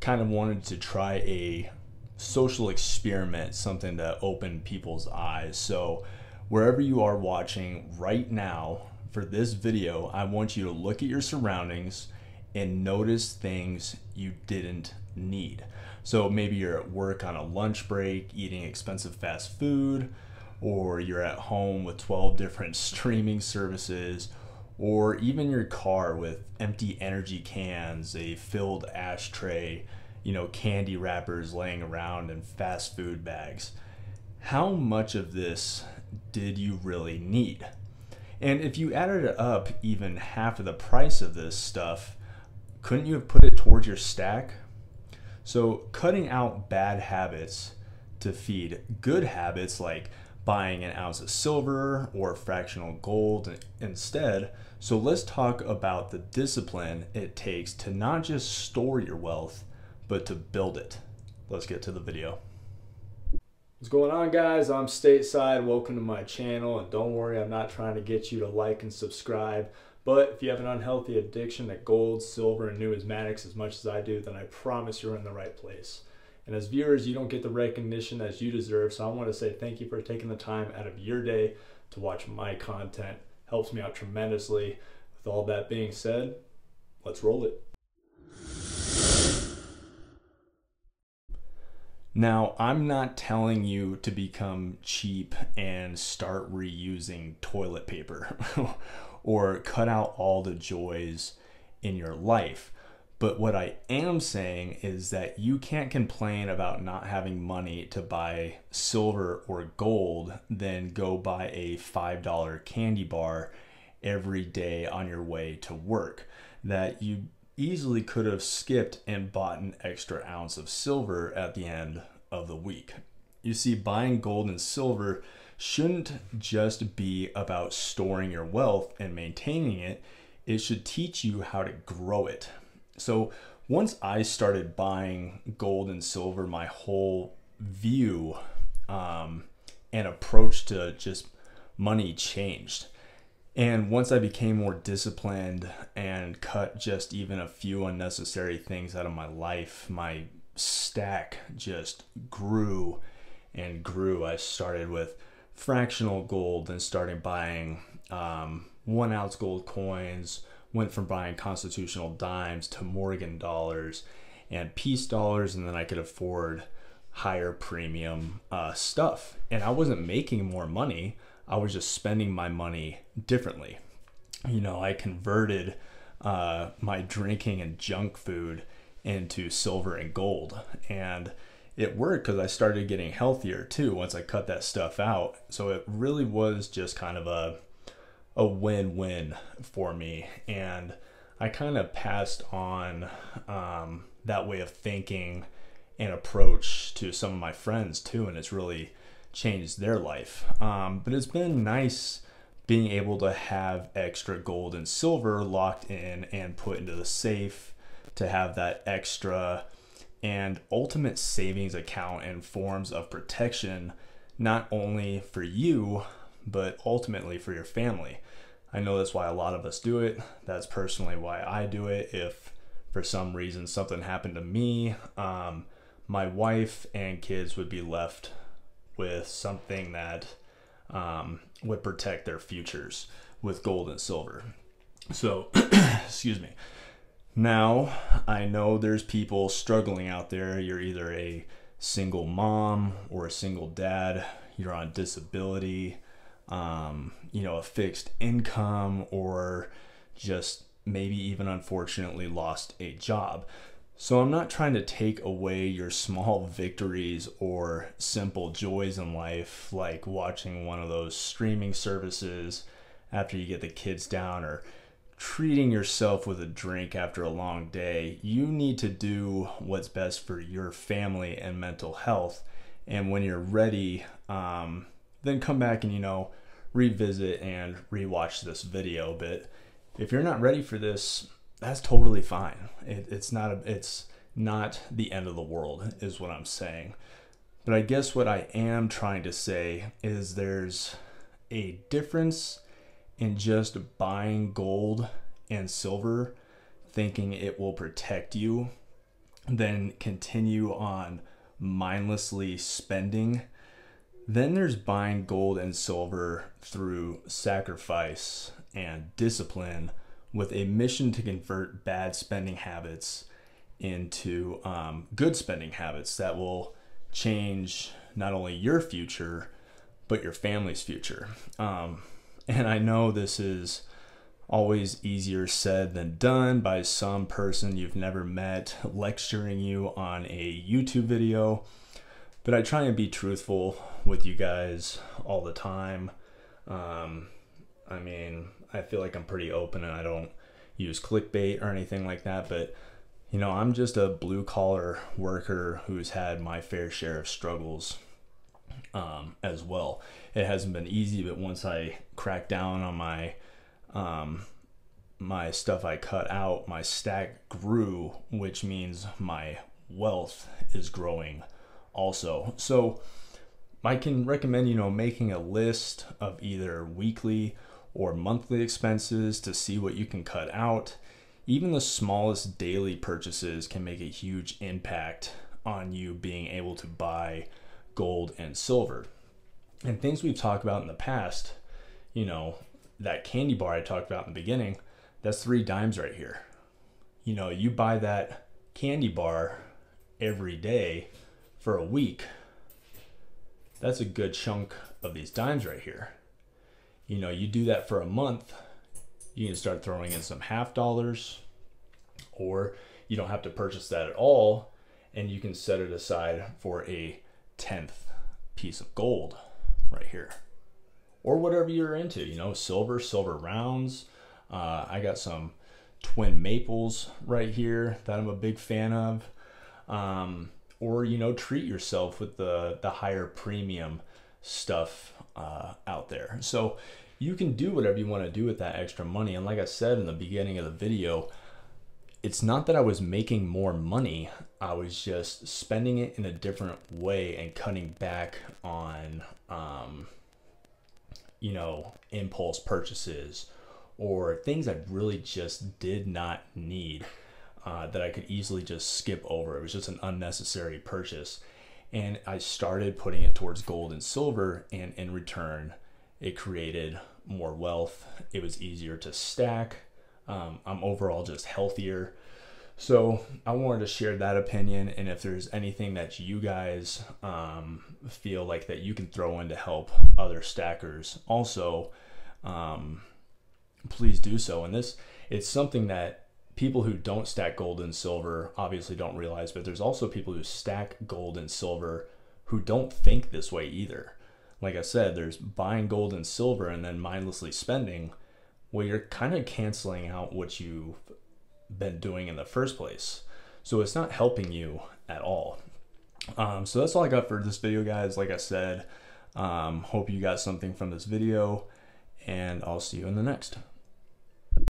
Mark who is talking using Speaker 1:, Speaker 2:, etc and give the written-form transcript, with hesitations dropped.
Speaker 1: kind of wanted to try a social experiment, something to open people's eyes. So wherever you are watching right now for this video, I want you to look at your surroundings and notice things you didn't need. So maybe you're at work on a lunch break eating expensive fast food, or you're at home with 12 different streaming services, or even your car with empty energy cans, a filled ashtray, candy wrappers laying around, and fast food bags. How much of this did you really need? And if you added it up, even half of the price of this stuff, couldn't you have put it towards your stack? So cutting out bad habits to feed good habits, like buying an ounce of silver or fractional gold instead. So let's talk about the discipline it takes to not just store your wealth, but to build it. Let's get to the video. What's going on, guys? I'm Stateside. Welcome to my channel, and don't worry, I'm not trying to get you to like and subscribe, but if you have an unhealthy addiction to gold, silver, and numismatics as much as I do, then I promise you're in the right place. And as viewers, you don't get the recognition as you deserve, so I want to say thank you for taking the time out of your day to watch my content. Helps me out tremendously. With all that being said, let's roll it. Now, I'm not telling you to become cheap and start reusing toilet paper or cut out all the joys in your life. But what I am saying is that you can't complain about not having money to buy silver or gold, then go buy a $5 candy bar every day on your way to work, that you easily could have skipped and bought an extra ounce of silver at the end of the week. You see, buying gold and silver shouldn't just be about storing your wealth and maintaining it. It should teach you how to grow it. So once I started buying gold and silver, my whole view and approach to just money changed. And once I became more disciplined and cut just even a few unnecessary things out of my life, my stack just grew and grew. I started with fractional gold and started buying 1 ounce gold coins, went from buying constitutional dimes to Morgan dollars and peace dollars, and then I could afford higher premium stuff. And I wasn't making more money, I was just spending my money differently. I converted my drinking and junk food into silver and gold, and it worked because I started getting healthier too once I cut that stuff out. So it really was just kind of a win-win for me, and I kind of passed on that way of thinking and approach to some of my friends too, and it's really changed their life. But it's been nice being able to have extra gold and silver locked in and put into the safe, to have that extra and ultimate savings account and forms of protection, not only for you, but ultimately for your family. I know that's why a lot of us do it. That's personally why I do it. If for some reason something happened to me, my wife and kids would be left with something that would protect their futures with gold and silver. So, excuse me. Now, I know there's people struggling out there. You're either a single mom or a single dad. You're on disability, a fixed income, or just maybe even unfortunately lost a job. So I'm not trying to take away your small victories or simple joys in life, like watching one of those streaming services after you get the kids down, or treating yourself with a drink after a long day. You need to do what's best for your family and mental health. And when you're ready, then come back and, revisit and rewatch this video. But if you're not ready for this, that's totally fine. It's not the end of the world, is what I'm saying. But I guess what I am trying to say is there's a difference in just buying gold and silver thinking it will protect you, then continue on mindlessly spending. Then there's buying gold and silver through sacrifice and discipline with a mission to convert bad spending habits into good spending habits that will change not only your future, but your family's future. And I know this is always easier said than done by some person you've never met lecturing you on a YouTube video, but I try and be truthful with you guys all the time. I mean, I feel like I'm pretty open and I don't use clickbait or anything like that, but you know, I'm just a blue collar worker who's had my fair share of struggles as well. It hasn't been easy, but once I cracked down on my stuff I cut out, my stack grew, which means my wealth is growing also. So I can recommend, you know, making a list of either weekly or monthly expenses to see what you can cut out. Even the smallest daily purchases can make a huge impact on you being able to buy gold and silver. And things we've talked about in the past, you know, that candy bar I talked about in the beginning, that's 3 dimes right here. You know, you buy that candy bar every day for a week, that's a good chunk of these dimes right here. You know, you do that for a month, you can start throwing in some half dollars, or you don't have to purchase that at all, and you can set it aside for a 10th piece of gold right here, or whatever you're into, you know, silver rounds. I got some twin maples right here that I'm a big fan of. Or, you know, treat yourself with the higher premium stuff out there. So you can do whatever you want to do with that extra money. And like I said in the beginning of the video, it's not that I was making more money. I was just spending it in a different way and cutting back on, you know, impulse purchases or things I really just did not need. That I could easily just skip over. It was just an unnecessary purchase. And I started putting it towards gold and silver, and in return, it created more wealth. It was easier to stack. I'm overall just healthier. So I wanted to share that opinion. And if there's anything that you guys feel like that you can throw in to help other stackers also, please do so. And it's something that people who don't stack gold and silver obviously don't realize, but there's also people who stack gold and silver who don't think this way either. Like I said, there's buying gold and silver and then mindlessly spending. Well, you're kind of canceling out what you've been doing in the first place. So it's not helping you at all. So that's all I got for this video, guys. Like I said, hope you got something from this video, and I'll see you in the next.